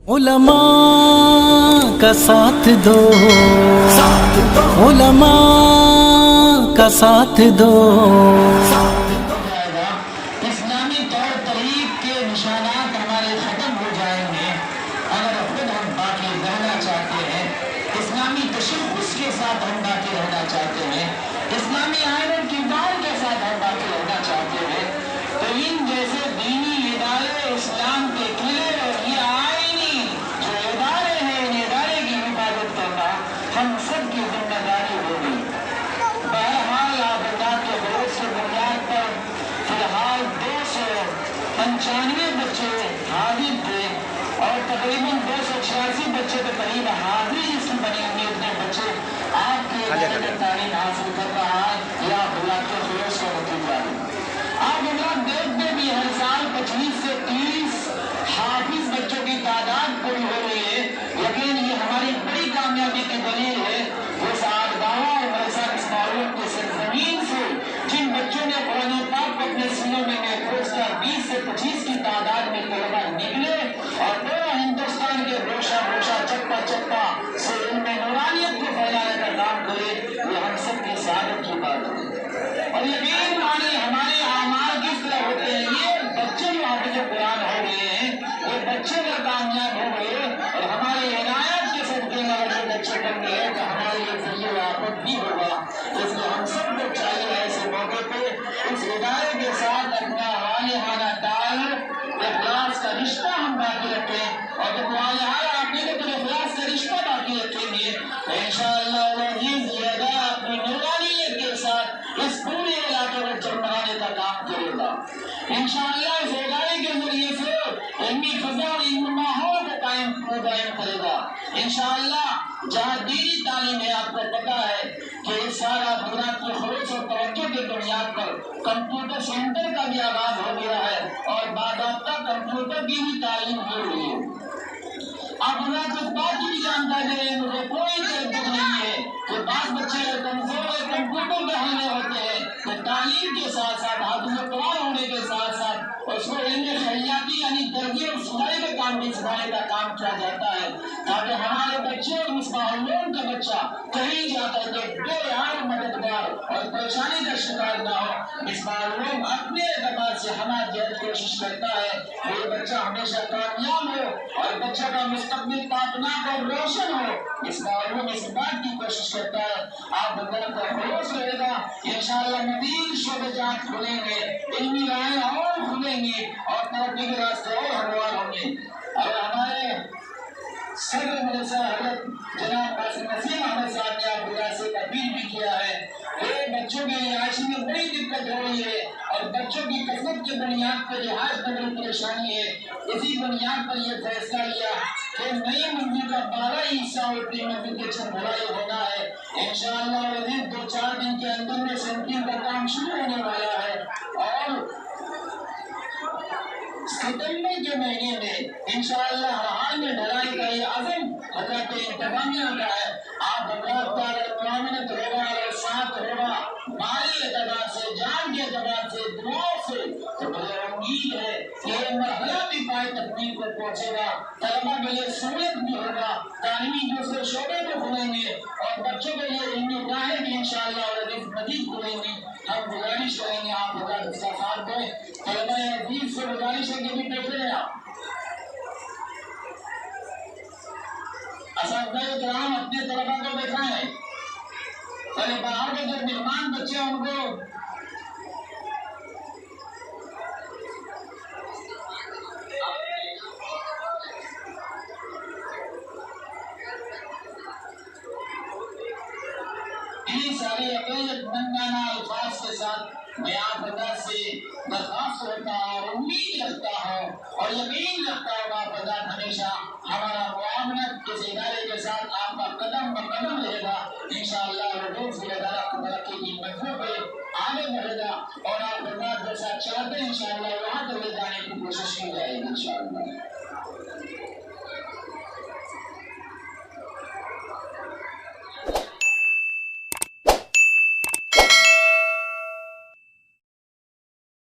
علماء کا ساتھ دو، علماء کا ساتھ دو۔ اسلامی طور طریق کے نشانات ہمارے ختم ہو جائیں گے اگر خود ہم باقی رہنا چاہتے ہیں، اسلامی تشخص کے ساتھ ہم باقی رہنا چاہتے ہیں، اسلامی آئین و کردار کے ساتھ ہم باقی رہنا چاہتے ہیں، تو ان جیسے دینی ادارے اسلام کے قلعے اور یہ آئینی جو ادارے ہیں، ان ادارے کی حفاظت کرنا ہم سب کی ذمہ داری ہوگی۔ بہرحال آپ اللہ کے بروز کی بنیاد پر فی الحال 295 بچے حاضر تھے اور تقریباً 286 بچے کے قریب حاضری اس میں بنی ہوئی، اتنے بچے آپ کے ادارے میں تعلیم حاصل کر رہا ہے، یا آپ اللہ کے فیروز کا نتیجہ ہے۔ آپ اللہ دیکھتے بھی ہر سال 25 سے 30 حافظ بچوں کی تعداد پوری ہو رہی ہے، لیکن یہ ہماری بڑی کامیابی کی دلیل ہے۔ وہ سعادتگاہ اور مدرسہ اسماعیلیہ کی سرزمین سے جن بچوں نے قرآن پاک کو اپنے سینوں میں محفوظ کیا، 20 سے 25 کی تعداد میں طلبہ نکلے اور پورا ہندوستان کے گوشہ گوشہ چپا چپا سے علم نورانیت کو پھیلانے کا کام کرے، یہ ہم سب کی سعادت کی بات ہے۔ اور یقین مانیں ہمارے اعمال کس طرح ہوتے ہیں، یہ بچے جو حافظ قرآن ہو گئے ہیں، وہ بچے اگر کامیاب ہو گئے اور ہمارے عنایت کے صدقے میں اگر یہ بچے بن گئے تو ہمارے لیے ذریعہ آفت بھی ہوگا۔ اس لیے ہم سب کو چاہیے ایسے موقع پہ اس ادارے کے ساتھ اپنا والہانہ تعلق، اخلاص کا رشتہ ہم باقی رکھیں، اور جب والہانہ عقیدت اور اخلاص کا رشتہ باقی رکھیں گے تو انشاءاللہ العزیز یہ ادارہ اپنی نورانیت کے ساتھ اس پورے علاقے کو چمکانے کا کام کرے گا۔ انشاءاللہ اس ادارے کے ذریعے سے علمی فضا اور علمی ماحول کو قائم کرے گا۔ انشاءاللہ جہاں دینی تعلیم ہے، آپ کو پتا ہے کہ اس سال حضرات کی خلوص اور توجہ کی بنیاد پر کمپیوٹر سینٹر کا بھی آغاز ہو گیا ہے اور باضابطہ کمپیوٹر کی بھی تعلیم ہو رہی ہے۔ آپ حضرات اس بات کی بھی جانکاری ہے، مجھے کوئی تردد نہیں ہے کہ بعض بچے کمزور کمپیوٹر کے حامل ہوتے ہیں، تو تعلیم کے ساتھ ساتھ حافظ قرآن ہونے کے ساتھ ساتھ اس کو علم خیاطی یعنی درزی اور سلائی کا کام بھی سکھانے کا کام کیا جاتا ہے، تاکہ ہمارے بچے اور مصباح العلوم کا بچہ کہیں جا کر کے بے یار مددگار اور پریشانی کا شکار نہ ہو۔ مصباح العلوم اپنے اعتبار سے ہماری جہد کوشش کرتا ہے کہ یہ بچہ ہمیشہ کامیاب ہو اور بچہ کا مستقبل تابناک اور روشن ہو۔ مصباح العلوم اس بات کی کوشش کرتا ہے۔ آپ بندر کا خلوص رہے گا، انشاءاللہ مزید شعبے جات کھلیں گے، علمی راہیں اور کھلیں گی اور ترقی کے راستے اور ہموار ہوں گے۔ اور ہمارے صدر مدرسہ حضرت جناب قاسم نسیم احمد صاحب نے آپ اللہ سے اپیل بھی کیا ہے کہ بچوں کی رہائشی میں بڑی دقت ہو رہی ہے اور بچوں کی کثرت کی بنیاد پر رہائش میں بڑی پریشانی ہے۔ اسی بنیاد پر یہ فیصلہ لیا کہ نئی منزل کا 12 حصہ اور پری منزل کے چھت ڈھلائی ہونا ہے۔ انشاءاللہ العزیز 2-4 دن کے اندر میں سینٹنگ کا کام شروع ہونے والا ہے اور ستمبر کے مہینے میں انشاءاللہ ہر حال میں ڈھلائی کا یہ عزم حضرت انتظامیہ کا ہے۔ آپ حضرات کا اگر معاونت ہوگا، اگر ساتھ ہوگا، مالی اعتبار سے، جان کے اعتبار سے، دعاؤں سے، تو مجھے امید ہے کہ یہ مرحلہ بھی پائے تکمیل کو پہنچے گا، طلبہ کے لیے سہولت بھی ہوگا، تعلیمی دوسرے شعبے کو کھلیں گے اور بچوں کے لیے علمی راہیں بھی انشاءاللہ العزیز مزید کھلیں گے۔ ہم گزارش کریں گے آپ حضرات اس کا ساتھ دیں، طلبہ عزیز سے گزارش ہے کہ بھی بیٹھے ہیں آپ اساتذہ کرام اپنے طلبہ کو بٹھائیں، پہلے باہر کے جو مہمان بچے ہیں ان کو انہیں ساری عقیدت مندانہ الفاظ کے ساتھ میں آپ حضرات سے درخواست کرتا ہوں اور امید رکھتا ہوں اور یقین رکھتا ہوں آپ حضرات ہمیشہ ہمارا معاملت اس ادارے کے ساتھ آپ کا قدم بقدم رہے گا۔ انشاءاللہ روز یہ ادارہ ترقی کی منزلوں پہ آگے بڑھے گا اور آپ حضرات جیسا چاہتے ہیں انشاءاللہ وہاں تک لے جانے کی کوشش کی جائے گی انشاءاللہ۔